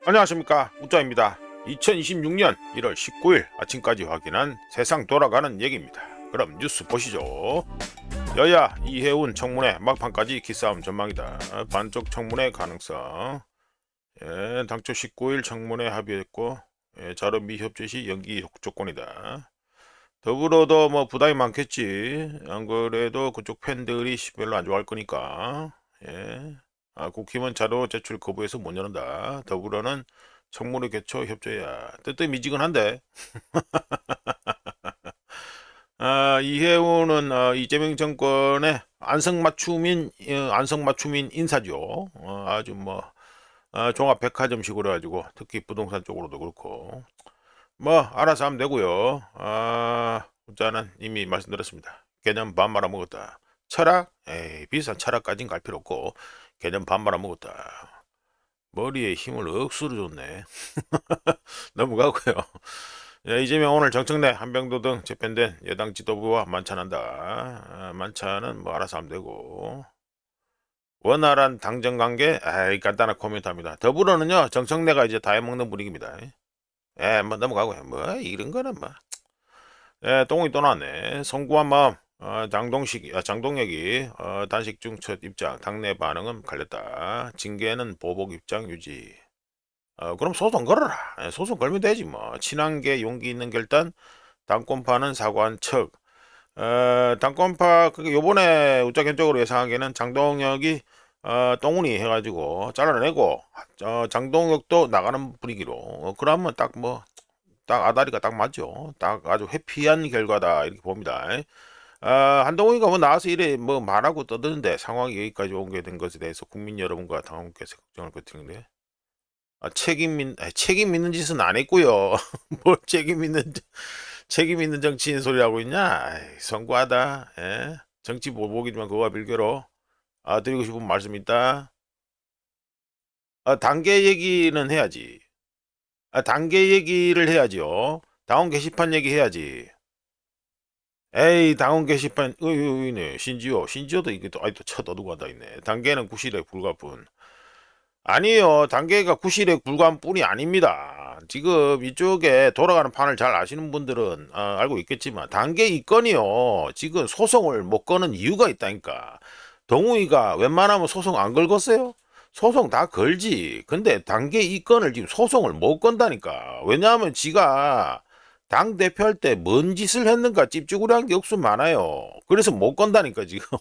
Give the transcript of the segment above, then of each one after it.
안녕하십니까, 우짜입니다. 2026년 1월 19일 아침까지 확인한 세상 돌아가는 얘기입니다. 그럼 뉴스 보시죠. 여야 이해운 청문회 막판까지 기싸움 전망이다. 반쪽 청문회 가능성. 당초 19일 청문회 합의했고, 자료 미협조 시 연기 조건이다. 더불어도 뭐 부담이 많겠지. 안 그래도 그쪽 팬들이 별로 안 좋아할 거니까. 국힘은 자료 제출 거부해서 못 열는다. 더불어는 청문회 개최 협조야. 뜨뜻미지근한데. 이해우는 이재명 정권의 안성맞춤인 인사죠. 아주 뭐 종합 백화점식으로 해가지고 특히 부동산 쪽으로도 그렇고 뭐 알아서 하면 되고요. 자는 이미 말씀드렸습니다. 개념 반 말아먹었다. 철학? 에이, 비싼 철학까진 갈 필요 없고 개념 반 말아먹었다. 머리에 힘을 억수로 줬네. 넘어가고요. 이재명 오늘 정청래 한병도 등 재편된 여당 지도부와 만찬한다. 만찬은 뭐 알아서 하면 되고. 원활한 당정관계? 간단한 코멘트합니다. 더불어는요, 정청래가 이제 다 해먹는 분위기입니다. 뭐 넘어가고요. 뭐 이런 거는 뭐. 똥이 또 나왔네. 송구한 마음. 장동혁이 단식 중 첫 입장, 당내 반응은 갈렸다. 징계는 보복 입장 유지. 그럼 소송 걸어라. 소송 걸면 되지 뭐. 친한계 용기 있는 결단, 당권파는 사과한 척. 당권파 요번에 우짜견적으로 예상하기에는 장동혁이 똥운이 해가지고 잘라내고 장동혁도 나가는 분위기로 그러면 딱 아다리가 딱 맞죠. 딱 아주 회피한 결과다 이렇게 봅니다. 한동훈이가 뭐 나와서 이래 뭐 말하고 떠드는데 상황이 여기까지 오게 된 것에 대해서 국민 여러분과 당원께서 걱정을 거치는데 책임 있는 짓은 안 했고요. 뭘 책임 있는 정치인 소리 하고 있냐? 성구하다. 정치 보복이지만 그거와 별개로 드리고 싶은 말씀 있다. 단계 얘기는 해야지. 단계 얘기를 해야지요. 당원 게시판 얘기 해야지. 에이, 당원 게시판, 네 신지호도 이게 또, 아직도 쳐도두고 한다 있네. 단계는 구실에 불과뿐. 아니에요. 단계가 구실에 불과한 뿐이 아닙니다. 지금 이쪽에 돌아가는 판을 잘 아시는 분들은 알고 있겠지만, 단계 이건이요. 지금 소송을 못 거는 이유가 있다니까. 동우이가 웬만하면 소송 안 걸었어요? 소송 다 걸지. 근데 단계 이건을 지금 소송을 못 건다니까. 왜냐하면 지가 당 대표할 때 뭔 짓을 했는가 찝쭈구리한 게 억수 많아요. 그래서 못 건다니까 지금.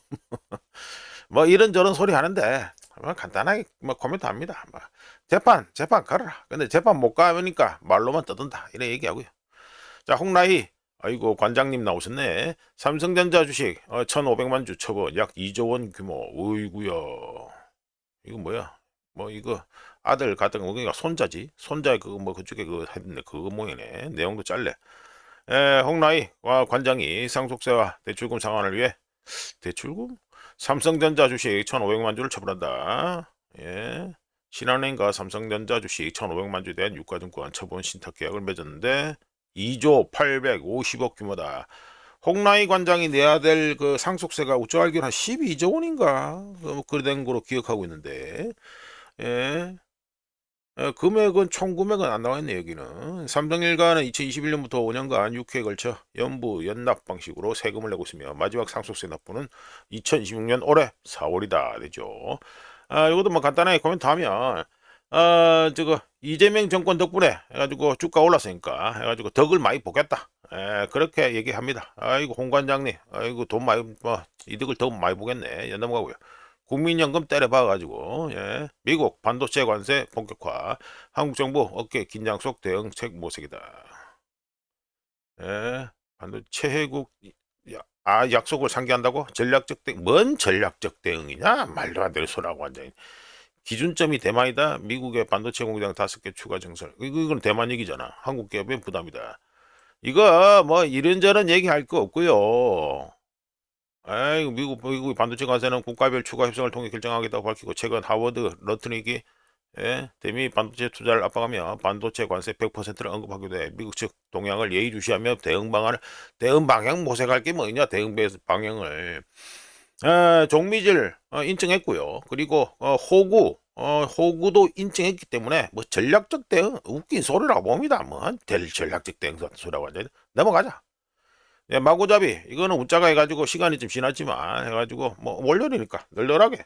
뭐 이런저런 소리 하는데 뭐 간단하게 뭐 코멘트 합니다. 뭐 재판 가라. 근데 재판 못 가니까 말로만 떠든다. 이래 얘기하고요. 자, 홍라희. 아이고, 관장님 나오셨네. 삼성전자 주식 1,500만 주 처분 약 2조 원 규모. 어이구야. 이거 뭐야? 뭐 이거 아들 같은 거 그러니까 손자지. 손자 그거 뭐 그쪽에 그거 했는데 그거 모이네. 내용도 짧네. 홍라희 관장이 상속세와 대출금 상환을 위해 대출금? 삼성전자 주식 1,500만 주를 처분한다. 신한은행과 삼성전자 주식 1,500만 주에 대한 유가증권 처분 신탁 계약을 맺었는데 2조 850억 규모다. 홍라희 관장이 내야 될 그 상속세가 우짜 알기로 한 12조 원인가? 그된 거로 기억하고 있는데. 예. 금액은 총 금액은 안 나와 있네 여기는. 삼성일가는 2021년부터 5년간 6회에 걸쳐 연부 연납 방식으로 세금을 내고 있으며 마지막 상속세 납부는 2026년 올해 4월이다 되죠. 이것도 뭐 간단하게 코멘트하면 저거 이재명 정권 덕분에 해가지고 주가 올랐으니까 해가지고 덕을 많이 보겠다. 그렇게 얘기합니다. 아이고 홍 관장님, 아이고 돈 많이 뭐 이득을 더 많이 보겠네. 넘어가고요. 국민연금 때려박아가지고 미국 반도체 관세 본격화, 한국 정부 어깨 긴장 속 대응책 모색이다. 반도체 최혜국 약속을 상기한다고? 전략적 대응? 뭔 전략적 대응이냐? 말도 안 되는 소리하고 완전히. 기준점이 대만이다. 미국의 반도체 공장 5개 추가 증설. 이건 대만 얘기잖아. 한국 기업의 부담이다. 이거 뭐 이런저런 얘기할 거 없고요. 아이 미국 반도체 관세는 국가별 추가 협상을 통해 결정하겠다고 밝히고 최근 하워드 러트닉이 대미 반도체 투자를 압박하며 반도체 관세 100%를 언급하기도 해. 미국 측 동향을 예의주시하며 대응 방향 모색할 게 뭐냐 대응 방향을 종미질 인정했고요. 그리고 호구 호구도 인정했기 때문에 뭐 전략적 대응 웃긴 소리라고 봅니다. 뭐 될 전략적 대응 소리라고 하는데 넘어가자. 예, 마구잡이 이거는 웃자가 해가지고 시간이 좀 지났지만 해가지고 뭐 월요일이니까 널널하게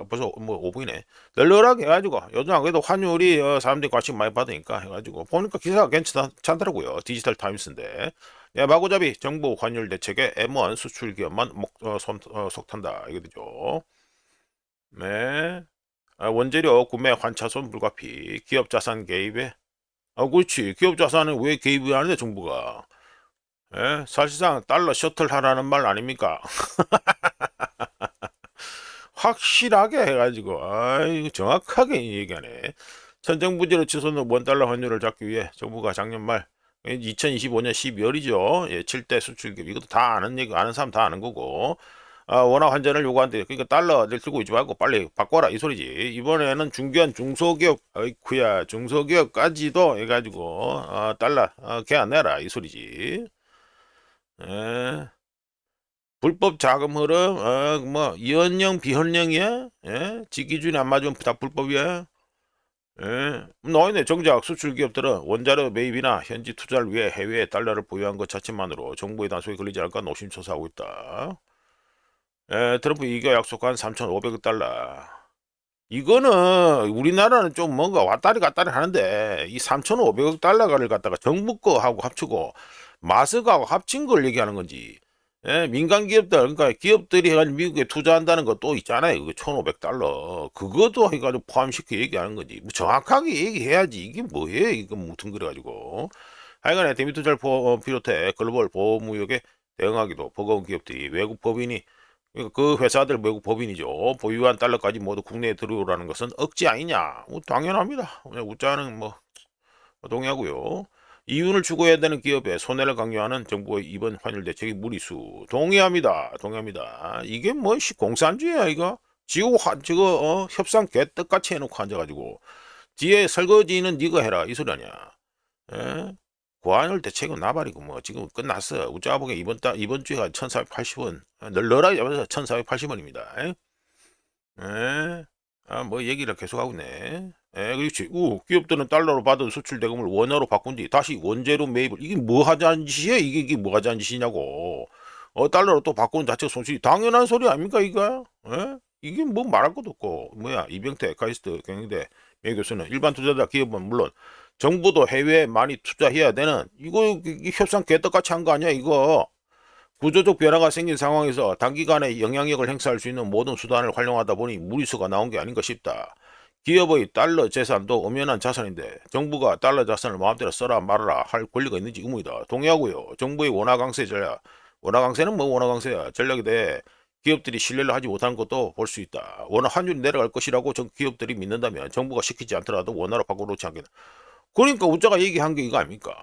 벌써 뭐 5분이네 널널하게 해가지고 요즘 안 그래도 환율이 사람들이 관심 많이 받으니까 해가지고 보니까 기사가 괜찮더라고요. 디지털 타임스인데 예, 마구잡이 정부 환율 대책에 M1 수출 기업만 속탄다 이거죠. 네. 원재료 구매 환차손 불가피 기업 자산 개입에 그렇지 기업 자산은 왜 개입을 하는데 정부가 사실상 달러 셔틀 하라는 말 아닙니까? 확실하게 해가지고 이거 정확하게 얘기하네. 천정부지로 치솟는 원달러 환율을 잡기 위해 정부가 작년 말 2025년 12월이죠. 예, 7대 수출기업 이것도 다 아는 얘기 아는 사람 다 아는 거고 원화 환전을 요구한대. 그러니까 달러를 들고 있지 말고 빨리 바꿔라 이 소리지. 이번에는 중견 중소기업 아이쿠야 중소기업까지도 해가지고 달러 걔안 내라 이 소리지. 예. 불법 자금 흐름, 뭐, 이헌령, 비헌령이야? 예? 지 기준이 안 맞으면 다 불법이야? 예? 너희네 정작 수출 기업들은 원자료 매입이나 현지 투자를 위해 해외에 달러를 보유한 것 자체만으로 정부의 단속에 걸리지 않을까 노심초사하고 있다. 예, 트럼프 이겨 약속한 3,500억 달러. 이거는 우리나라는 좀 뭔가 왔다리 갔다리 하는데 이 3,500억 달러를 갖다가 정부 거하고 합치고 마스크하고 합친 걸 얘기하는 건지 예, 민간 기업들 그러니까 기업들이 해가지고 미국에 투자한다는 것도 있잖아요. 그거 1,500달러 그것도 해가지고 포함시켜 얘기하는 거지. 뭐 정확하게 얘기해야지 이게 뭐예요? 이거 뭉뚱그려가지고 하여간에 대미투자를 비롯해 글로벌 보호무역에 대응하기도 버거운 기업들이 외국 법인이 그러니까 그 회사들 외국 법인이죠. 보유한 달러까지 모두 국내에 들어오라는 것은 억지 아니냐? 뭐 당연합니다. 그냥 웃자는 뭐 동의하고요. 이윤을 추구해야 되는 기업에 손해를 강요하는 정부의 이번 환율 대책이 무리수. 동의합니다. 동의합니다. 이게 뭐 공산주의야 이거? 저거 협상 개떡같이 해놓고 앉아가지고 뒤에 설거지는 네가 해라 이 소리 아니야. 예? 고환율 대책은 나발이고 뭐 지금 끝났어. 우짜가 보기에 이번 주에가 1,480원 널널하게 잡아서 1,480원입니다. 예? 뭐 얘기를 계속하고 있네. 예, 그렇지. 기업들은 달러로 받은 수출 대금을 원화로 바꾼 뒤 다시 원재료 매입을 이게 뭐 하자는 짓이야? 이게 뭐 하자는 짓이냐고. 달러로 또 바꾸는 자체 손실이 당연한 소리 아닙니까 이거? 예? 이게 뭐 말할 것도 없고 뭐야 이병태 에카이스트 경영대 명예교수는 일반 투자자 기업은 물론 정부도 해외에 많이 투자해야 되는 이거 협상 개떡같이 한 거 아니야 이거. 구조적 변화가 생긴 상황에서 단기간에 영향력을 행사할 수 있는 모든 수단을 활용하다 보니 무리수가 나온 게 아닌가 싶다. 기업의 달러 재산도 엄연한 자산인데 정부가 달러 자산을 마음대로 써라 말아라 할 권리가 있는지 의문이다. 동의하고요. 정부의 원화 강세 전략, 원화 강세는 뭐 원화 강세야 전략에 대해 기업들이 신뢰를 하지 못하는 것도 볼 수 있다. 원화 환율이 내려갈 것이라고 기업들이 믿는다면 정부가 시키지 않더라도 원화로 바꿔놓지 않겠다. 그러니까 우자가 얘기한 게 이거 아닙니까?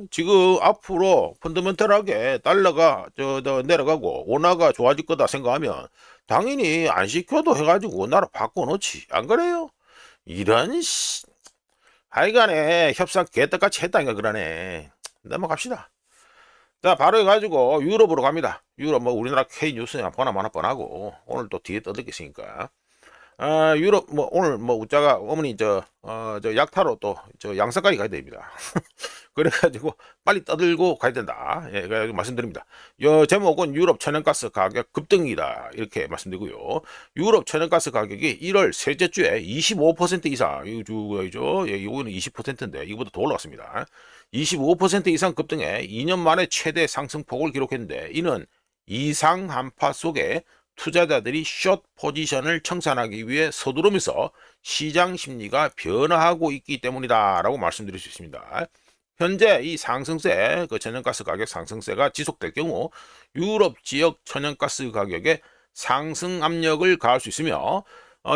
지금 앞으로 펀더멘털하게 달러가 내려가고 원화가 좋아질 거다 생각하면 당연히 안 시켜도 해가지고 원화로 바꿔놓지 안 그래요? 이런 하여간에 협상 개떡같이 했다니까 그러네. 넘어갑시다. 자 바로 해가지고 유럽으로 갑니다. 유럽 뭐 우리나라 K뉴스나 보나마나 뻔하고 오늘 또 뒤에 떠들겠으니까 유럽 뭐 오늘 뭐 웃자가 어머니 저 약타로 또 저 양사까지 가야 됩니다. 그래가지고 빨리 떠들고 가야 된다. 예, 그래가지고 말씀드립니다. 요 제목은 유럽 천연가스 가격 급등이다 이렇게 말씀드리고요. 유럽 천연가스 가격이 1월 셋째 주에 25% 이상 이거 예, 이거는 20%인데 이거보다 더 올라갔습니다. 25% 이상 급등해 2년 만에 최대 상승폭을 기록했는데 이는 이상 한파 속에 투자자들이 숏 포지션을 청산하기 위해 서두르면서 시장 심리가 변화하고 있기 때문이다 라고 말씀드릴 수 있습니다. 현재 이 상승세, 그 천연가스 가격 상승세가 지속될 경우 유럽 지역 천연가스 가격에 상승 압력을 가할 수 있으며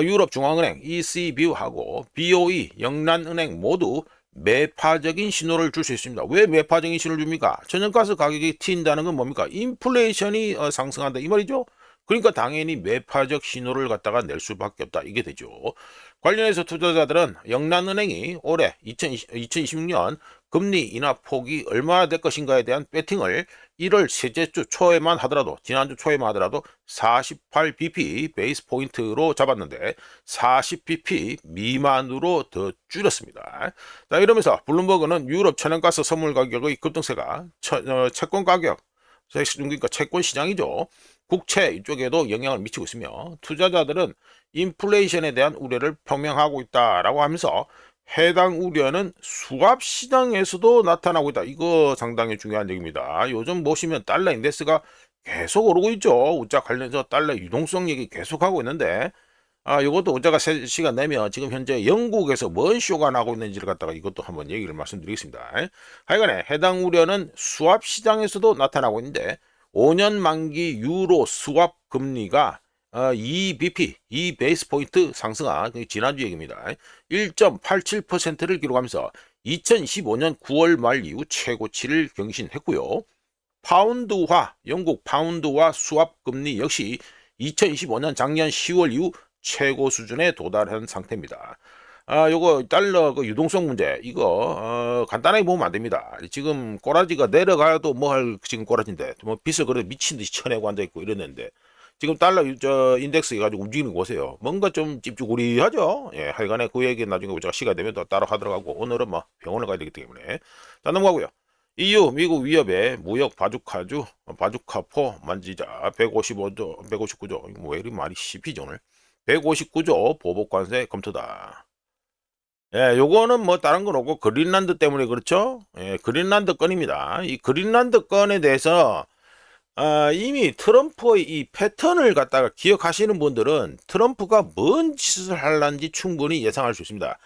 유럽 중앙은행 ECB하고 BOE 영란은행 모두 매파적인 신호를 줄 수 있습니다. 왜 매파적인 신호를 줍니까? 천연가스 가격이 튄다는 건 뭡니까? 인플레이션이 상승한다 이 말이죠. 그러니까 당연히 매파적 신호를 갖다가 낼 수밖에 없다. 이게 되죠. 관련해서 투자자들은 영란은행이 올해 2026년 금리 인하 폭이 얼마나 될 것인가에 대한 배팅을 1월 셋째 주 초에만 하더라도, 지난주 초에만 하더라도 48bp 베이스 포인트로 잡았는데 40bp 미만으로 더 줄였습니다. 자, 이러면서 블룸버그는 유럽 천연가스 선물 가격의 급등세가 채권 가격, 그러니까 채권 시장이죠. 국채 이쪽에도 영향을 미치고 있으며, 투자자들은 인플레이션에 대한 우려를 표명하고 있다라고 하면서 해당 우려는 수압 시장에서도 나타나고 있다. 이거 상당히 중요한 얘기입니다. 요즘 보시면 달러 인덱스가 계속 오르고 있죠. 우자 관련해서 달러 유동성 얘기 계속하고 있는데, 이것도 우자가 시간 내면 지금 현재 영국에서 뭔 쇼가 나고 있는지를 갖다가 이것도 한번 얘기를 말씀드리겠습니다. 하여간에 해당 우려는 수압 시장에서도 나타나고 있는데, 5년 만기 유로 수압 금리가 2bp, 2 베이스 포인트 상승한 지난주 얘기입니다. 1.87%를 기록하면서 2015년 9월 말 이후 최고치를 경신했고요. 파운드화, 영국 파운드화 수압 금리 역시 2025년 작년 10월 이후 최고 수준에 도달한 상태입니다. 요거 달러 그 유동성 문제, 이거 간단하게 보면 안 됩니다. 지금 꼬라지가 내려가도 뭐 할 지금 꼬라지인데, 뭐 빚을 그래 미친 듯이 쳐내고 앉아 있고 이랬는데, 지금 달러 인덱스 해가지고 움직이는 거 보세요. 뭔가 좀 찝찝구리하죠. 예, 하여간에 그 얘기 나중에 우리가 시간 되면 또 따로 하도록 하고, 오늘은 뭐 병원을 가야 되기 때문에 자, 넘어가고요. EU 미국 위협에 무역 바주카포 만지자 155조 159조, 뭐 왜 이리 말이 씹히죠 오늘. 159조 보복 관세 검토다. 예, 요거는 뭐 다른 건 없고 그린란드 때문에 그렇죠. 예, 그린란드 건입니다. 이 그린란드 건에 대해서 이미 트럼프의 이 패턴을 갖다가 기억하시는 분들은 트럼프가 뭔 짓을 할란지 충분히 예상할 수 있습니다.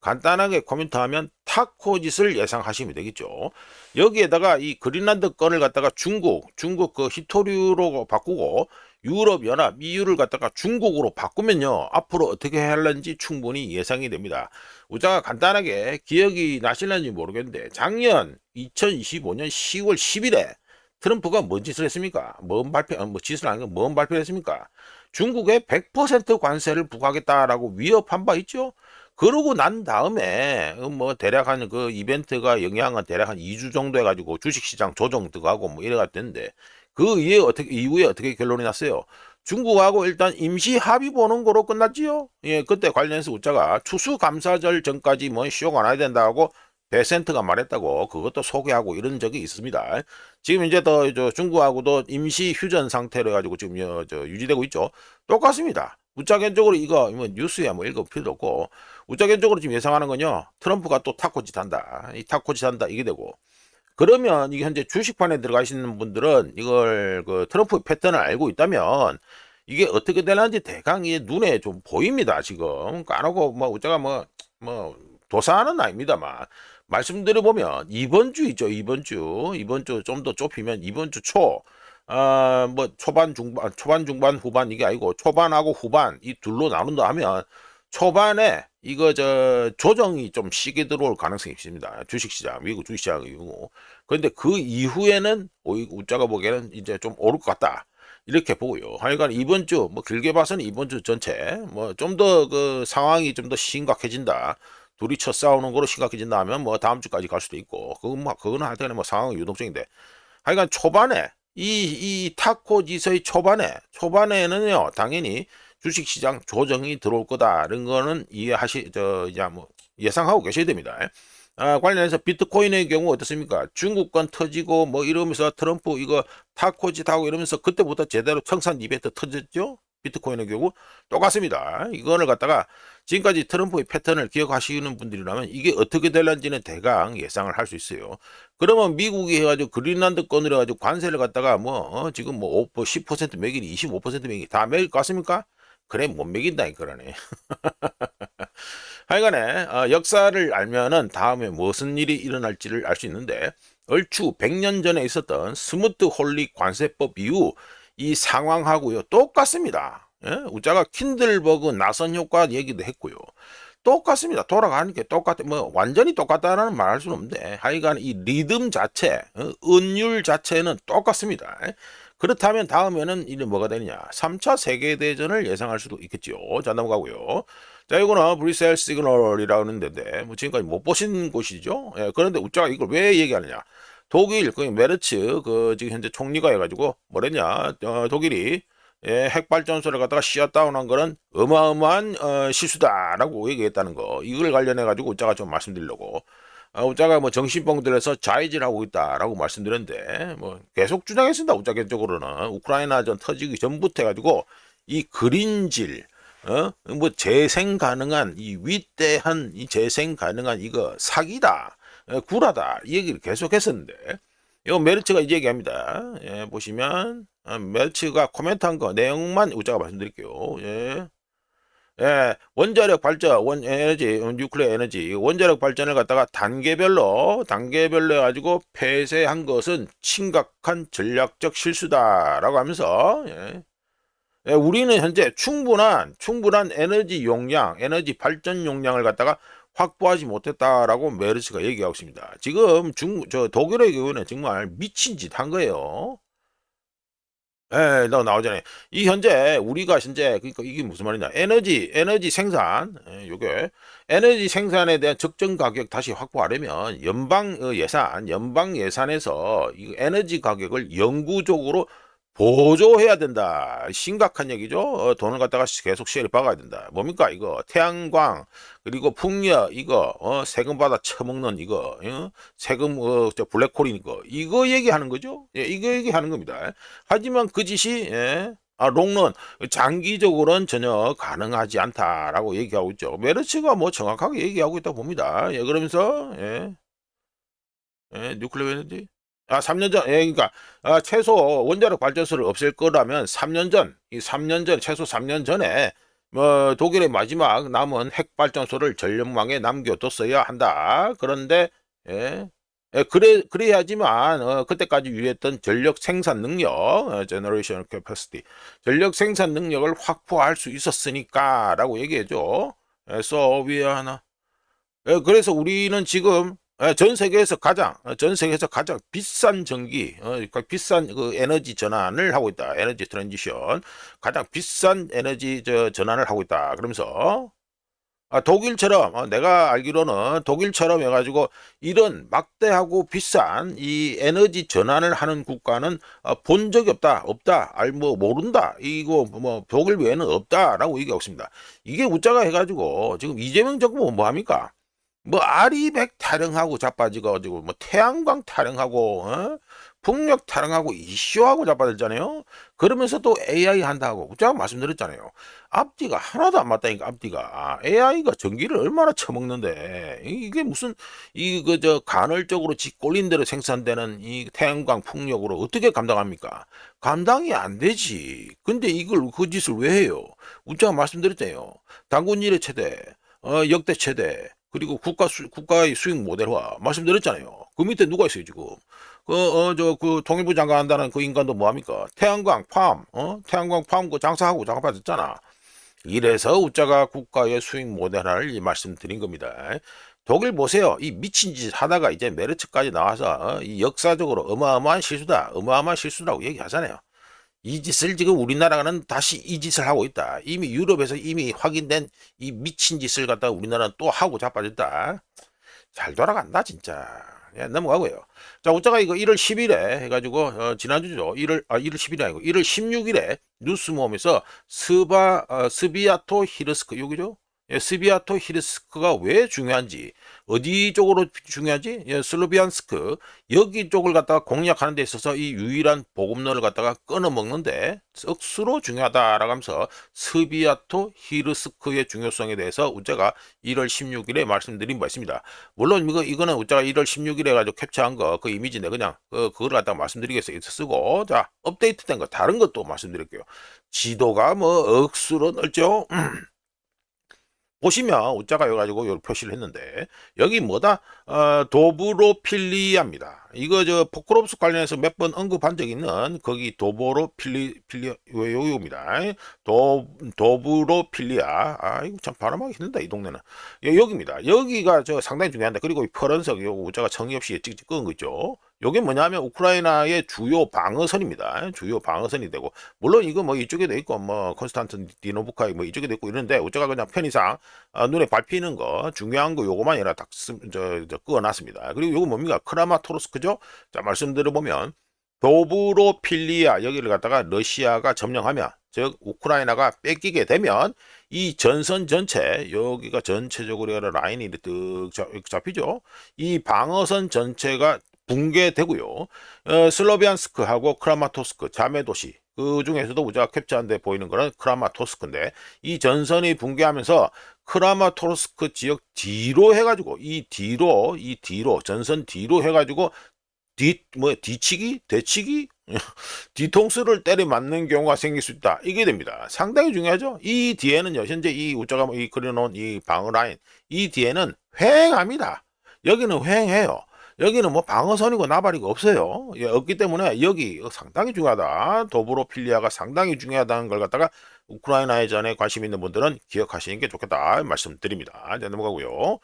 간단하게 코멘트하면 타코 짓을 예상하시면 되겠죠. 여기에다가 이 그린란드 건을 갖다가 중국 그 히토류로 바꾸고, 유럽연합 EU를 갖다가 중국으로 바꾸면요, 앞으로 어떻게 할란지 충분히 예상이 됩니다. 우자가 간단하게 기억이 나실는지 모르겠는데, 작년 2025년 10월 10일에 트럼프가 뭔 짓을 했습니까? 짓을 아니고 뭔 발표를 했습니까? 중국에 100% 관세를 부과하겠다라고 위협한 바 있죠? 그러고 난 다음에 뭐 대략 한 그 이벤트가 영향은 대략 한 2주 정도 해가지고 주식시장 조정 들어가고 뭐 이래갔는데, 그 이후에 어떻게 결론이 났어요? 중국하고 일단 임시 합의 보는 거로 끝났지요. 예, 그때 관련해서 우자가 추수감사절 전까지 뭐 쇼가 나야 된다고 베센트가 말했다고 그것도 소개하고 이런 적이 있습니다. 지금 이제 더 중국하고도 임시 휴전 상태로 해가지고 지금 유지되고 있죠. 똑같습니다. 우짜겐적으로 이거 뭐 뉴스야 뭐 읽을 필요도 없고, 우짜겐적으로 지금 예상하는 건요, 트럼프가 또 타코짓 한다, 이 타코짓 한다, 이게 되고, 그러면 이게 현재 주식판에 들어가시는 분들은 이걸 그 트럼프 패턴을 알고 있다면 이게 어떻게 되는지 대강 이게 눈에 좀 보입니다. 지금 까놓고 뭐 우짜가 뭐 도사는 아닙니다만 말씀드려보면 이번 주 있죠. 이번 주 좀 더 좁히면 이번 주 뭐 초반 중반 후반 이게 아니고 초반하고 후반 이 둘로 나눈다 하면, 초반에 이거 조정이 좀 시게 들어올 가능성이 있습니다. 주식시장, 미국 주식시장이고. 그런데 그 이후에는 우짜가 보기에는 이제 좀 오를 것 같다, 이렇게 보고요. 하여간 이번 주 뭐 길게 봐서는 이번 주 전체 뭐 좀 더 그 상황이 좀 더 심각해진다, 둘이 쳐 싸우는 거로 심각해진다 하면 뭐 다음 주까지 갈 수도 있고, 그거는 하여튼 뭐 상황은 유동적인데, 하여간 초반에 이 타코지서의 초반에는요 당연히 주식시장 조정이 들어올 거다라는 거는 뭐 예상하고 계셔야 됩니다. 관련해서 비트코인의 경우 어떻습니까? 중국 건 터지고 뭐 이러면서 트럼프 이거 타코짓하고 이러면서 그때부터 제대로 청산 이벤트 터졌죠? 비트코인의 경우 똑같습니다. 이거를 갖다가 지금까지 트럼프의 패턴을 기억하시는 분들이라면 이게 어떻게 될런지는 대강 예상을 할 수 있어요. 그러면 미국이 해가지고 그린란드 건으로 해가지고 관세를 갖다가 지금 뭐 10% 매기니 25% 매기니 다 매길 것 같습니까? 그래 못 매긴다 이거라네. 하여간에 역사를 알면은 다음에 무슨 일이 일어날지를 알 수 있는데, 얼추 100년 전에 있었던 스무트 홀릭 관세법 이후 이 상황하고요 똑같습니다. 예? 우자가 킨들버그 나선 효과 얘기도 했고요. 똑같습니다. 돌아가는 게 똑같아. 뭐 완전히 똑같다라는 말 할 수는 없는데, 하여간 이 리듬 자체, 은율 자체는 똑같습니다. 그렇다면 다음에는 이게 뭐가 되느냐? 3차 세계대전을 예상할 수도 있겠죠. 자, 넘어가고요. 자, 이거는 브뤼셀 시그널이라는 데인데, 뭐 지금까지 못 보신 곳이죠. 예, 그런데 우짜가 이걸 왜 얘기하느냐? 독일, 그 메르츠, 그 지금 현재 총리가 해가지고, 뭐랬냐? 독일이 예, 핵발전소를 갖다가 셧다운한 거는 어마어마한 실수다라고 얘기했다는 거. 이걸 관련해가지고 우짜가 좀 말씀드리려고. 우짜가 뭐 정신병 들어서 자해질하고 있다라고 말씀드렸는데 뭐 계속 주장했습니다. 우짜 개인적으로는 우크라이나전 터지기 전부터 해가지고 이 그린질 뭐 재생 가능한 이 위대한 이 재생 가능한 이거 사기다 구라다 이 얘기를 계속 했었는데 이거 메르츠가 이 얘기합니다. 예, 보시면 메르츠가 코멘트한 거 내용만 우짜가 말씀드릴게요. 예. 예, 원자력 발전, 원 에너지, 뉴클리어 에너지, 원자력 발전을 갖다가 단계별로 해가지고 폐쇄한 것은 심각한 전략적 실수다라고 하면서, 예, 예, 우리는 현재 충분한 에너지 용량, 에너지 발전 용량을 갖다가 확보하지 못했다라고 메르스가 얘기하고 있습니다. 지금 독일의 경우는 정말 미친 짓 한 거예요. 예, 나오잖아요. 이 현재 우리가 현재 그러니까 이게 무슨 말이냐? 에너지 생산, 예, 요게 에너지 생산에 대한 적정 가격 다시 확보하려면 연방 예산에서 이 에너지 가격을 영구적으로 보조해야 된다. 심각한 얘기죠. 돈을 갖다가 계속 시혜를 박아야 된다. 뭡니까 이거 태양광 그리고 풍력 이거 세금 받아 처먹는 이거 세금 블랙홀인 이거 얘기하는 거죠. 예, 이거 얘기하는 겁니다. 하지만 그 짓이 롱런 장기적으로는 전혀 가능하지 않다라고 얘기하고 있죠. 메르츠가 뭐 정확하게 얘기하고 있다고 봅니다. 예, 그러면서 뉴클리어 에너지 3년 전, 예, 그러니까 최소 원자력 발전소를 없앨 거라면 3년 전, 최소 3년 전에 뭐 독일의 마지막 남은 핵 발전소를 전력망에 남겨뒀어야 한다. 그런데 그래야지만 그때까지 유지했던 전력 생산 능력, generation capacity, 전력 생산 능력을 확보할 수 있었으니까라고 얘기해줘. so we are 하나. 그래서 우리는 지금 전 세계에서 가장 비싼 그러니까 비싼 그 에너지 전환을 하고 있다. 에너지 트랜지션. 가장 비싼 에너지 전환을 하고 있다. 그러면서 독일처럼 내가 알기로는 독일처럼 해가지고 이런 막대하고 비싼 이 에너지 전환을 하는 국가는 본 적이 없다. 뭐 모른다. 이거 뭐 독일 외에는 없다라고 얘기하고 있습니다. 이게 웃자가 해가지고 지금 이재명 정부는 뭐 합니까? 뭐 아리백 타령하고 자빠지고 뭐 태양광 타령하고 풍력 타령하고 이슈하고 자빠졌잖아요. 그러면서 또 AI 한다고 제가 말씀드렸잖아요. 앞뒤가 하나도 안 맞다니까 앞뒤가 AI가 전기를 얼마나 처먹는데 이게 무슨 이거 간헐적으로 지 꼴린 대로 생산되는 이 태양광 풍력으로 어떻게 감당합니까? 감당이 안 되지. 근데 이걸 그 짓을 왜 해요? 제가 말씀드렸잖아요. 당군 일의 최대, 역대 최대. 그리고 국가의 수익 모델화 말씀드렸잖아요. 그 밑에 누가 있어요 지금? 그 통일부 장관 한다는 그 인간도 뭐합니까? 태양광 팜 그 장사하고 장사받았잖아. 이래서 우짜가 국가의 수익 모델화를 말씀드린 겁니다. 독일 보세요. 이 미친 짓 하다가 이제 메르츠까지 나와서 이 역사적으로 어마어마한 실수라고 얘기하잖아요. 이 짓을 지금 우리나라는 다시 이 짓을 하고 있다. 이미 유럽에서 이미 확인된 이 미친 짓을 갖다가 우리나라는 또 하고 자빠졌다. 잘 돌아간다 진짜. 예, 넘어가고요. 자, 우짜가 이거 1월 10일에 해가지고 지난주죠. 1월 10일이 아니고 1월 16일에 뉴스모험에서 스비아토 히르스크 여기죠. 예, 스비아토 히르스크가 왜 중요한지 어디 쪽으로 중요한지 슬로비안스크 여기 쪽을 갖다가 공략하는 데 있어서 이 유일한 보급로를 갖다가 끊어 먹는데 억수로 중요하다라고 하면서 스비아토 히르스크의 중요성에 대해서 우짜가 1월 16일에 말씀드린 바 있습니다. 물론 이거는 우짜가 1월 16일에 가지고 캡처한 거 그 이미지인데 그냥 그걸 갖다가 말씀드리겠어요. 쓰고 자 업데이트된 거 다른 것도 말씀드릴게요. 지도가 뭐 억수로 넓죠. 보시면 우자가 여가지고 요 표시를 했는데 여기 뭐다 도브로필리아입니다. 이거 포크롭스 관련해서 몇 번 언급한 적 있는 거기 요요입니다. 도브로필리아 이거 참 발음하기 힘들다 이 동네는. 여기입니다. 여기가 상당히 중요한데 그리고 이 파란색 요 우자가 정의 없이 찍찍 끄은 거 있죠. 요게 뭐냐면 우크라이나의 주요 방어선입니다. 주요 방어선이 되고, 물론 이거 뭐 이쪽에도 있고 뭐 콘스탄티노브카 뭐 이쪽에도 있고 이런데 어쩌가 그냥 편의상 눈에 밟히는 거 중요한 거 요거만 아니라 딱 끄어놨습니다. 그리고 요거 뭡니까? 크라마토르스크죠. 자, 말씀드려 보면 도브로필리아 여기를 갖다가 러시아가 점령하면, 즉 우크라이나가 뺏기게 되면 이 전선 전체, 여기가 전체적으로 라인이 이렇게 뜩 잡히죠. 이 방어선 전체가 붕괴되고요. 슬로비안스크하고 크라마토스크 자매 도시, 그 중에서도 우리가 캡처한 데 보이는 거는 크라마토스크인데, 이 전선이 붕괴하면서 크라마토스크 지역 뒤로 해가지고 이 뒤로 전선 뒤로 해가지고 뒤치기 대치기 뒤통수를 때려 맞는 경우가 생길 수 있다. 이게 됩니다. 상당히 중요하죠. 이 뒤에는요, 현재 이 우자가 이 그려놓은 이 방어 라인, 이 뒤에는 횡합니다. 여기는 횡해요. 여기는 뭐 방어선이고 나발이고 없어요. 예, 없기 때문에 여기 상당히 중요하다. 도브로필리아가 상당히 중요하다는 걸 갖다가 우크라이나에 전에 관심 있는 분들은 기억하시는 게 좋겠다 말씀드립니다. 이제 넘어가고요.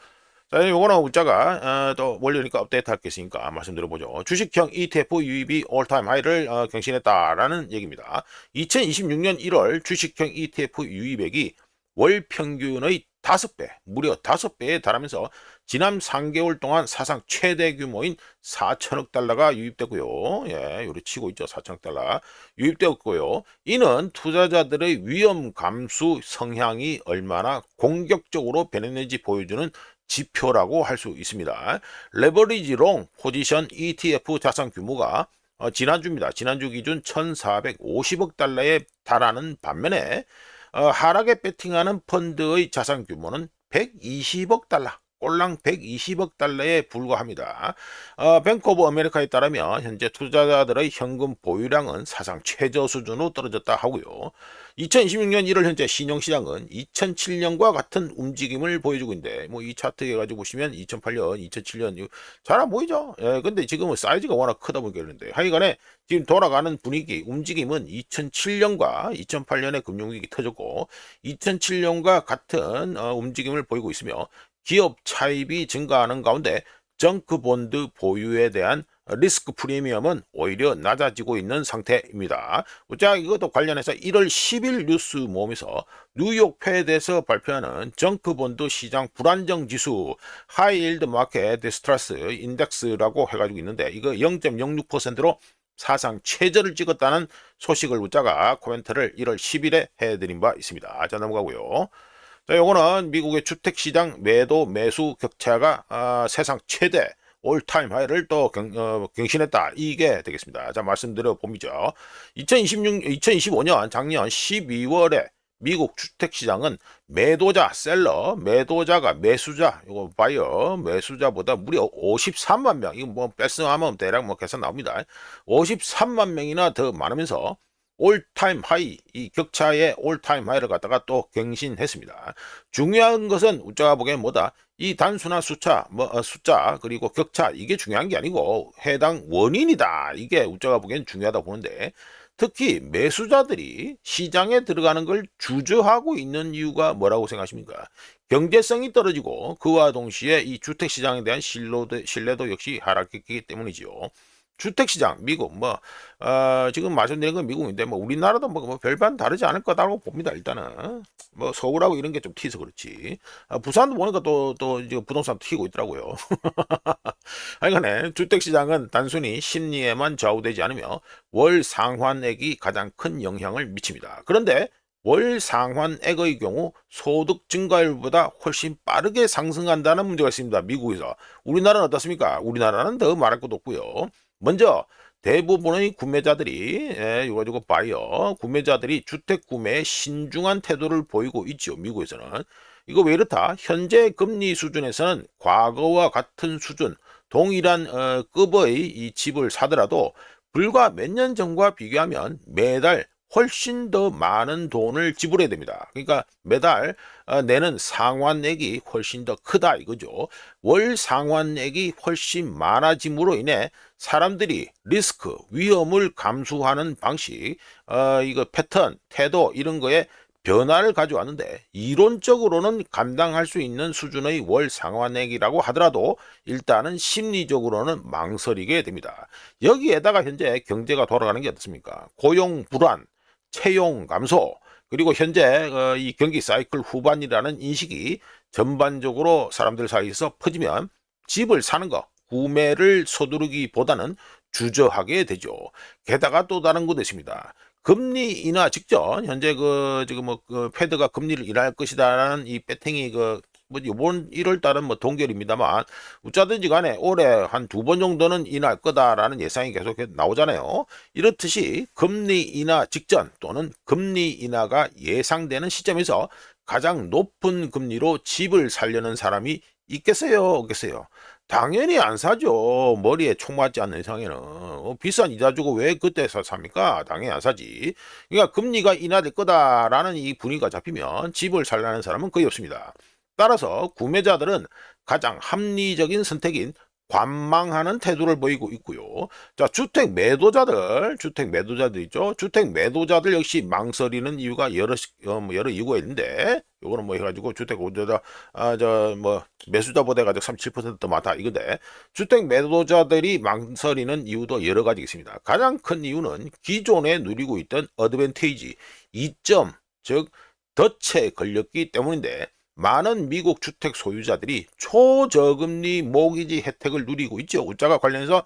자, 요거는 우자가 또 원료니까 업데이트 할 게 있으니까 말씀드려보죠. 주식형 ETF 유입이 올타임 하이를 경신했다라는 얘기입니다. 2026년 1월 주식형 ETF 유입액이 월 평균의 5배, 무려 5배에 달하면서 지난 3개월 동안 사상 최대 규모인 4천억 달러가 유입되고요. 예, 요리 치고 있죠. 4천억 달러 유입되었고요. 이는 투자자들의 위험 감수 성향이 얼마나 공격적으로 변했는지 보여주는 지표라고 할 수 있습니다. 레버리지 롱 포지션 ETF 자산 규모가 지난주입니다. 지난주 기준 1,450억 달러에 달하는 반면에 하락에 배팅하는 펀드의 자산 규모는 120억 달러, 꼴랑 120억 달러에 불과합니다. 뱅크 오브 아메리카에 따르면 현재 투자자들의 현금 보유량은 사상 최저 수준으로 떨어졌다 하고요. 2026년 1월 현재 신용시장은 2007년과 같은 움직임을 보여주고 있는데, 뭐 이 차트 해가지고 보시면 2008년, 2007년 잘 안 보이죠? 예, 근데 지금은 사이즈가 워낙 크다 보니까 그런데 하여간에 지금 돌아가는 분위기, 움직임은 2007년과 2008년에 금융위기 터졌고 2007년과 같은 움직임을 보이고 있으며, 기업 차입이 증가하는 가운데 정크본드 보유에 대한 리스크 프리미엄은 오히려 낮아지고 있는 상태입니다. 자, 이것도 관련해서 1월 10일 뉴스 모음에서 뉴욕 페드에서 발표하는 정크본드 시장 불안정 지수 하이힐드 마켓 디스트레스 인덱스라고 해가지고 있는데, 이거 0.06%로 사상 최저를 찍었다는 소식을 우자가 코멘트를 1월 10일에 해드린 바 있습니다. 자, 넘어가고요. 자, 요거는 미국의 주택시장 매도 매수 격차가 세상 최대 올타임 하이를 또 경신했다. 이게 되겠습니다. 자, 말씀드려 봅니다. 2025년 작년 12월에 미국 주택시장은 매도자, 셀러, 매도자가 매수자, 요거 바이어, 매수자보다 무려 53만 명, 이거 뭐 뺄셈하면 대략 뭐 계산 나옵니다. 53만 명이나 더 많으면서 올타임 하이, 이 격차의 올타임 하이를 갖다가 또 경신했습니다. 중요한 것은 우자가 보기엔 뭐다? 이 단순한 숫자, 숫자 그리고 격차, 이게 중요한 게 아니고 해당 원인이다. 이게 우자가 보기엔 중요하다 보는데, 특히 매수자들이 시장에 들어가는 걸 주저하고 있는 이유가 뭐라고 생각하십니까? 경제성이 떨어지고 그와 동시에 이 주택시장에 대한 신뢰도 역시 하락했기 때문이지요. 주택시장, 미국, 지금 말씀드린 건 미국인데, 우리나라도 별반 다르지 않을 거다라고 봅니다, 일단은. 서울하고 이런 게 좀 튀서 그렇지. 부산도 보니까 또 이제 부동산 튀고 있더라고요. 하여간에 주택시장은 단순히 심리에만 좌우되지 않으며 월 상환액이 가장 큰 영향을 미칩니다. 그런데 월 상환액의 경우 소득 증가율보다 훨씬 빠르게 상승한다는 문제가 있습니다, 미국에서. 우리나라는 어떻습니까? 우리나라는 더 말할 것도 없고요. 먼저 대부분의 구매자들이, 이거 가지고 바이어 구매자들이 주택 구매에 신중한 태도를 보이고 있죠, 미국에서는. 이거 왜 이렇다? 현재 금리 수준에서는 과거와 같은 수준, 동일한 급의 이 집을 사더라도 불과 몇 년 전과 비교하면 매달 훨씬 더 많은 돈을 지불해야 됩니다. 그러니까 매달 내는 상환액이 훨씬 더 크다 이거죠. 월 상환액이 훨씬 많아짐으로 인해 사람들이 리스크, 위험을 감수하는 방식, 이거 패턴, 태도 이런 거에 변화를 가져왔는데 이론적으로는 감당할 수 있는 수준의 월 상환액이라고 하더라도 일단은 심리적으로는 망설이게 됩니다. 여기에다가 현재 경제가 돌아가는 게 어떻습니까? 고용 불안, 채용 감소, 그리고 현재 이 경기 사이클 후반이라는 인식이 전반적으로 사람들 사이에서 퍼지면 집을 사는 거, 구매를 서두르기보다는 주저하게 되죠. 게다가 또 다른 것도 있습니다. 금리 인하 직전 현재 지금 패드가 금리를 인하할 것이다라는 이 배팅이 이번 1월 달은 동결입니다만 어쩌든지 간에 올해 한 2번 정도는 인하할 거다라는 예상이 계속 나오잖아요. 이렇듯이 금리 인하 직전 또는 금리 인하가 예상되는 시점에서 가장 높은 금리로 집을 살려는 사람이 있겠어요, 없겠어요? 당연히 안 사죠. 머리에 총 맞지 않는 이상에는. 비싼 이자 주고 왜 그때 삽니까? 당연히 안 사지. 그러니까 금리가 인하될 거다라는 이 분위기가 잡히면 집을 살라는 사람은 거의 없습니다. 따라서 구매자들은 가장 합리적인 선택인 관망하는 태도를 보이고 있고요. 자, 주택 매도자들 있죠. 주택 매도자들 역시 망설이는 이유가 여러 이유가 있는데, 요거는 해가지고 주택 매도자, 매수자보다 해가지고 37%더 많다 이건데, 주택 매도자들이 망설이는 이유도 여러 가지 있습니다. 가장 큰 이유는 기존에 누리고 있던 어드밴티지 이점, 즉 덫에 걸렸기 때문인데, 많은 미국 주택 소유자들이 초저금리 모기지 혜택을 누리고 있죠. 우자가 관련해서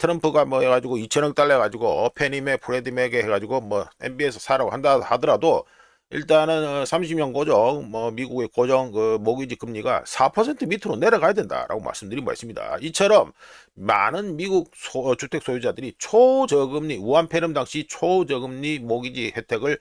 트럼프가 해가지고 2천억 달러 해가지고 페니맥, 프레디맥에 해가지고 MB에서 사라고 한다 하더라도 일단은 30년 고정 미국의 고정 모기지 금리가 4% 밑으로 내려가야 된다라고 말씀드린 바 있습니다. 이처럼 많은 미국 주택 소유자들이 초저금리 우한폐렴 당시 초저금리 모기지 혜택을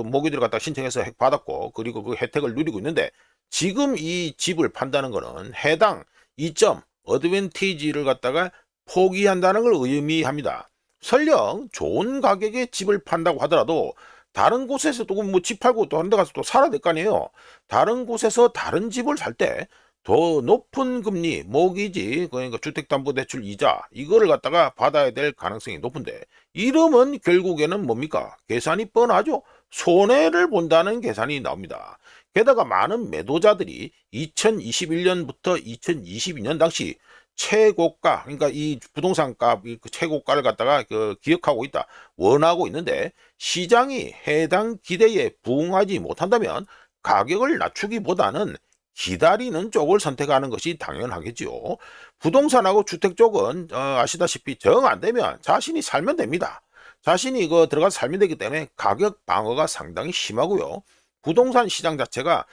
모기지를 갖다 신청해서 받았고 그리고 그 혜택을 누리고 있는데 지금 이 집을 판다는 거는 해당 2점 어드밴티지를 갖다가 포기한다는 걸 의미합니다. 설령 좋은 가격에 집을 판다고 하더라도 다른 곳에서 또 집 팔고 또 다른 데 가서 또 살아야 될 거 아니에요. 다른 곳에서 다른 집을 살 때 더 높은 금리, 모기지, 그러니까 주택담보대출 이자 이거를 갖다가 받아야 될 가능성이 높은데 이러면 결국에는 뭡니까? 계산이 뻔하죠. 손해를 본다는 계산이 나옵니다. 게다가 많은 매도자들이 2021년부터 2022년 당시 최고가, 그러니까 이 부동산 값, 최고가를 갖다가 기억하고 있다, 원하고 있는데 시장이 해당 기대에 부응하지 못한다면 가격을 낮추기보다는 기다리는 쪽을 선택하는 것이 당연하겠죠. 부동산하고 주택 쪽은 아시다시피 정 안 되면 자신이 살면 됩니다. 자신이 이거 들어가서 살면 되기 때문에 가격 방어가 상당히 심하고요. 부동산 시장 자체가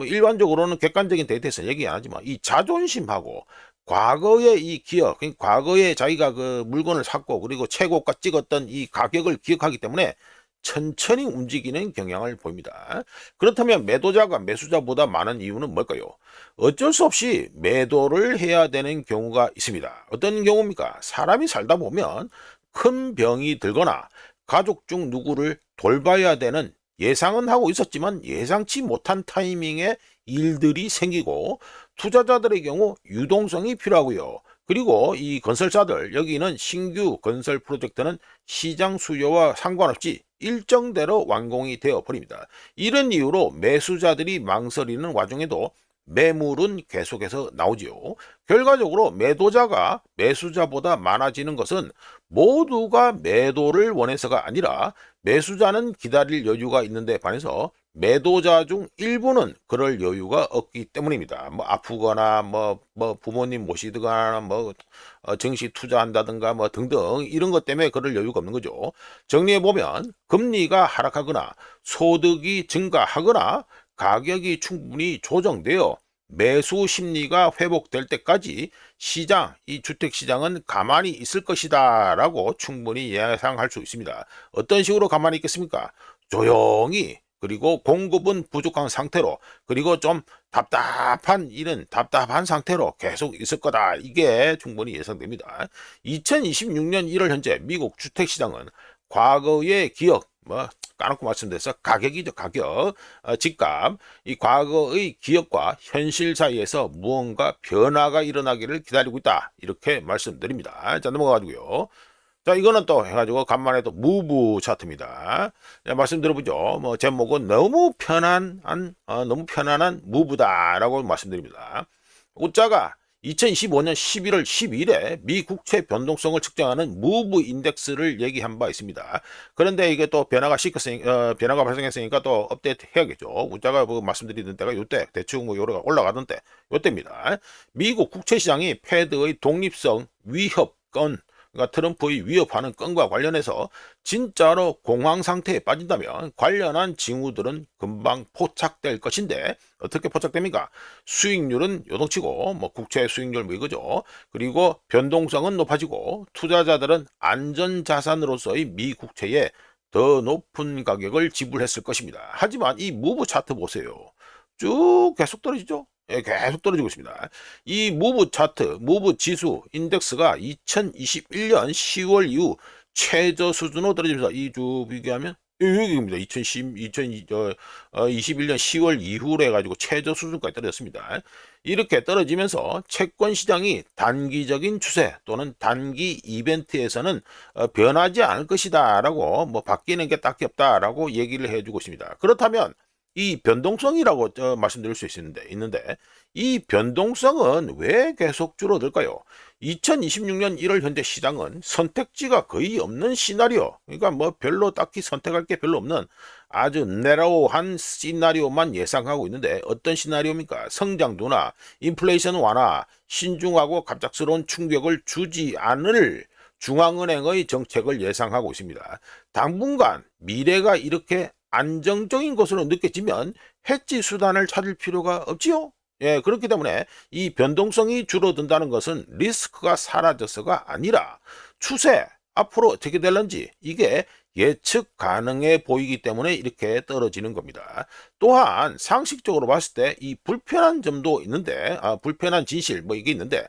일반적으로는 객관적인 데이터에서 얘기 안 하지만 이 자존심하고 과거의 이 기억, 과거에 자기가 그 물건을 샀고 그리고 최고가 찍었던 이 가격을 기억하기 때문에 천천히 움직이는 경향을 보입니다. 그렇다면 매도자가 매수자보다 많은 이유는 뭘까요? 어쩔 수 없이 매도를 해야 되는 경우가 있습니다. 어떤 경우입니까? 사람이 살다 보면 큰 병이 들거나 가족 중 누구를 돌봐야 되는, 예상은 하고 있었지만 예상치 못한 타이밍에 일들이 생기고, 투자자들의 경우 유동성이 필요하고요. 그리고 이 건설사들, 여기는 신규 건설 프로젝트는 시장 수요와 상관없이 일정대로 완공이 되어 버립니다. 이런 이유로 매수자들이 망설이는 와중에도 매물은 계속해서 나오지요. 결과적으로 매도자가 매수자보다 많아지는 것은 모두가 매도를 원해서가 아니라 매수자는 기다릴 여유가 있는데 반해서 매도자 중 일부는 그럴 여유가 없기 때문입니다. 아프거나 부모님 모시거나 정시 투자한다든가 등등 이런 것 때문에 그럴 여유가 없는 거죠. 정리해 보면 금리가 하락하거나 소득이 증가하거나 가격이 충분히 조정되어 매수 심리가 회복될 때까지 이 주택시장은 가만히 있을 것이다 라고 충분히 예상할 수 있습니다. 어떤 식으로 가만히 있겠습니까? 조용히, 그리고 공급은 부족한 상태로, 그리고 좀 이런 답답한 상태로 계속 있을 거다. 이게 충분히 예상됩니다. 2026년 1월 현재 미국 주택시장은 과거의 기억, 까놓고 말씀드려서 가격이죠. 가격, 집값, 이 과거의 기억과 현실 사이에서 무언가 변화가 일어나기를 기다리고 있다, 이렇게 말씀드립니다. 자, 넘어가고요. 자, 이거는 또 해가지고 간만에 또 무브 차트입니다. 자, 말씀 들어보죠. 뭐 제목은 너무 편안한 무브다라고 말씀드립니다. 우자가 2025년 11월 12일에 미 국채 변동성을 측정하는 무브 인덱스를 얘기한 바 있습니다. 그런데 이게 또 변화가 발생했으니까 또 업데이트 해야겠죠. 우자가 뭐 말씀드리던 때가 요때 대충 뭐 요래가 올라가던 때 요때입니다. 미국 국채 시장이 패드의 독립성 위협건, 그러니까 트럼프의 위협하는 건과 관련해서 진짜로 공황 상태에 빠진다면 관련한 징후들은 금방 포착될 것인데 어떻게 포착됩니까? 수익률은 요동치고 뭐 국채 수익률 뭐 이거죠. 그리고 변동성은 높아지고 투자자들은 안전자산으로서의 미 국채에 더 높은 가격을 지불했을 것입니다. 하지만 이 무브 차트 보세요. 쭉 계속 떨어지죠. 예, 계속 떨어지고 있습니다. 이 무브 차트, 무브 지수 인덱스가 2021년 10월 이후 최저 수준으로 떨어지면서 이주 비교하면 여기입니다. 2021년 10월 이후로 해가지고 최저 수준까지 떨어졌습니다. 이렇게 떨어지면서 채권 시장이 단기적인 추세 또는 단기 이벤트에서는 변하지 않을 것이다라고 뭐 바뀌는 게 딱히 없다라고 얘기를 해주고 있습니다. 그렇다면 이 변동성이라고 말씀드릴 수 있는데 이 변동성은 왜 계속 줄어들까요? 2026년 1월 현재 시장은 선택지가 거의 없는 시나리오, 그러니까 뭐 별로 딱히 선택할 게 별로 없는 아주 내로우한 시나리오만 예상하고 있는데 어떤 시나리오입니까? 성장도나 인플레이션 완화, 신중하고 갑작스러운 충격을 주지 않을 중앙은행의 정책을 예상하고 있습니다. 당분간 미래가 이렇게 안정적인 것으로 느껴지면 해지 수단을 찾을 필요가 없지요. 예, 그렇기 때문에 이 변동성이 줄어든다는 것은 리스크가 사라져서가 아니라 추세, 앞으로 어떻게 될런지 이게 예측 가능해 보이기 때문에 이렇게 떨어지는 겁니다. 또한 상식적으로 봤을 때 이 불편한 점도 있는데, 불편한 진실 뭐 이게 있는데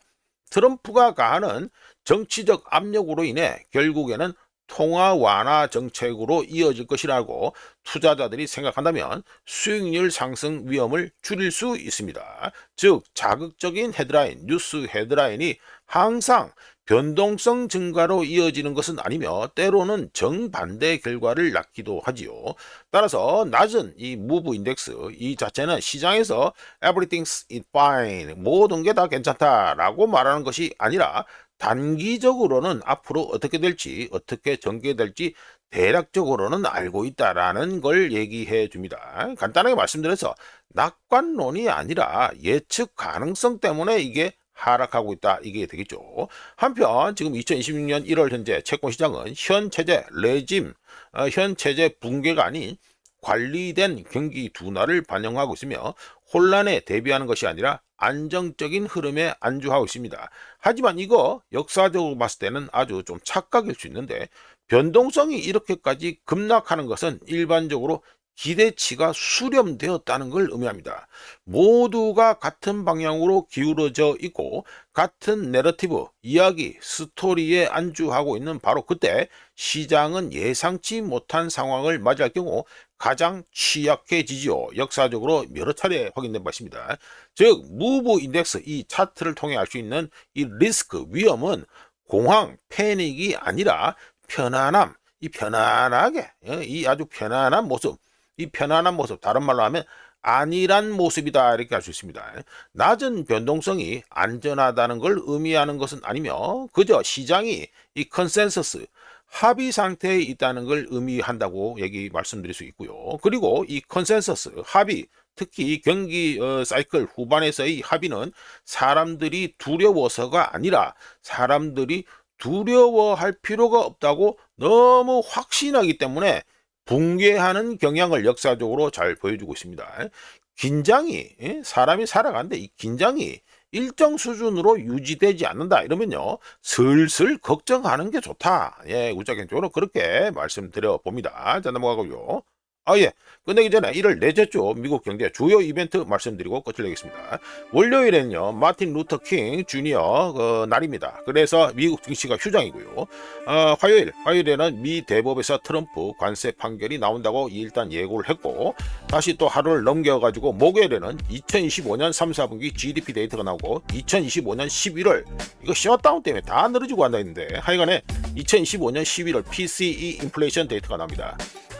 트럼프가 가하는 정치적 압력으로 인해 결국에는 통화 완화 정책으로 이어질 것이라고 투자자들이 생각한다면 수익률 상승 위험을 줄일 수 있습니다. 즉 자극적인 헤드라인, 뉴스 헤드라인이 항상 변동성 증가로 이어지는 것은 아니며 때로는 정반대 결과를 낳기도 하지요. 따라서 낮은 이 무브 인덱스 이 자체는 시장에서 everything's fine, 모든 게 다 괜찮다라고 말하는 것이 아니라 단기적으로는 앞으로 어떻게 될지, 어떻게 전개될지 대략적으로는 알고 있다라는 걸 얘기해 줍니다. 간단하게 말씀드려서 낙관론이 아니라 예측 가능성 때문에 이게 하락하고 있다, 이게 되겠죠. 한편 지금 2026년 1월 현재 채권 시장은 현 체제 레짐, 현 체제 붕괴가 아닌 관리된 경기 둔화를 반영하고 있으며 혼란에 대비하는 것이 아니라 안정적인 흐름에 안주하고 있습니다. 하지만 이거 역사적으로 봤을 때는 아주 좀 착각일 수 있는데 변동성이 이렇게까지 급락하는 것은 일반적으로 기대치가 수렴되었다는 걸 의미합니다. 모두가 같은 방향으로 기울어져 있고 같은 내러티브, 이야기, 스토리에 안주하고 있는 바로 그때 시장은 예상치 못한 상황을 맞이할 경우 가장 취약해지지요. 역사적으로 여러 차례 확인된 바 있습니다. 즉 무브 인덱스 이 차트를 통해 알 수 있는 이 리스크 위험은 공황, 패닉이 아니라 편안함, 이 편안하게 이 아주 편안한 모습, 이 편안한 모습, 다른 말로 하면 안일한 모습이다 이렇게 할 수 있습니다. 낮은 변동성이 안전하다는 걸 의미하는 것은 아니며 그저 시장이 이 컨센서스 합의 상태에 있다는 걸 의미한다고 말씀드릴 수 있고요. 그리고 이 컨센서스 합의, 특히 경기 사이클 후반에서의 합의는 사람들이 두려워서가 아니라 사람들이 두려워할 필요가 없다고 너무 확신하기 때문에 붕괴하는 경향을 역사적으로 잘 보여주고 있습니다. 긴장이, 사람이 살아가는데 이 긴장이 일정 수준으로 유지되지 않는다 이러면요 슬슬 걱정하는 게 좋다. 예, 우자견적으로 그렇게 말씀드려 봅니다. 자, 넘어가고요. 예. 끝내기 전에 1월 넷째 주 미국 경제 주요 이벤트 말씀드리고 끝을 내겠습니다. 월요일에는요, 마틴 루터 킹 주니어 날입니다. 그래서 미국 증시가 휴장이고요. 화요일에는 미 대법에서 트럼프 관세 판결이 나온다고 일단 예고를 했고, 다시 또 하루를 넘겨가지고 목요일에는 2025년 3, 4분기 GDP 데이터가 나오고, 2025년 11월 이거 셧다운 때문에 다 늘어지고 한다 했는데, 하여간에 2025년 11월 PCE 인플레이션 데이터가 나옵니다.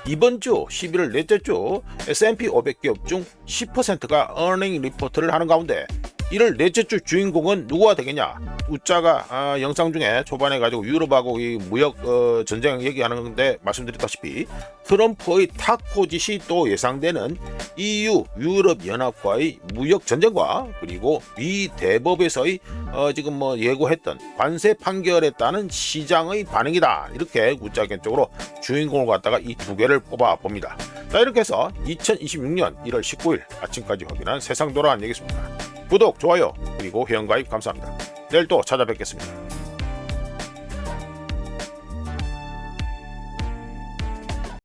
이번 주 11월 넷째 주 S&P 500기업 중 10%가 어닝 리포트를 하는 가운데 1월 넷째 주 주인공은 누구가 되겠냐? 우짜가 영상 중에 초반에 가지고 유럽하고 이 무역 전쟁 얘기하는 건데 말씀드렸다시피 트럼프의 탁포짓이 또 예상되는 EU 유럽 연합과의 무역 전쟁과 그리고 미 대법에서의 지금 예고했던 관세 판결에 따른 시장의 반응이다. 이렇게 우짜견적으로 주인공을 갖다가 이 두 개를 뽑아 봅니다. 자, 이렇게 해서 2026년 1월 19일 아침까지 확인한 세상 돌아간 얘기입니다. 구독, 좋아요, 그리고 회원가입 감사합니다. 내일 또 찾아뵙겠습니다.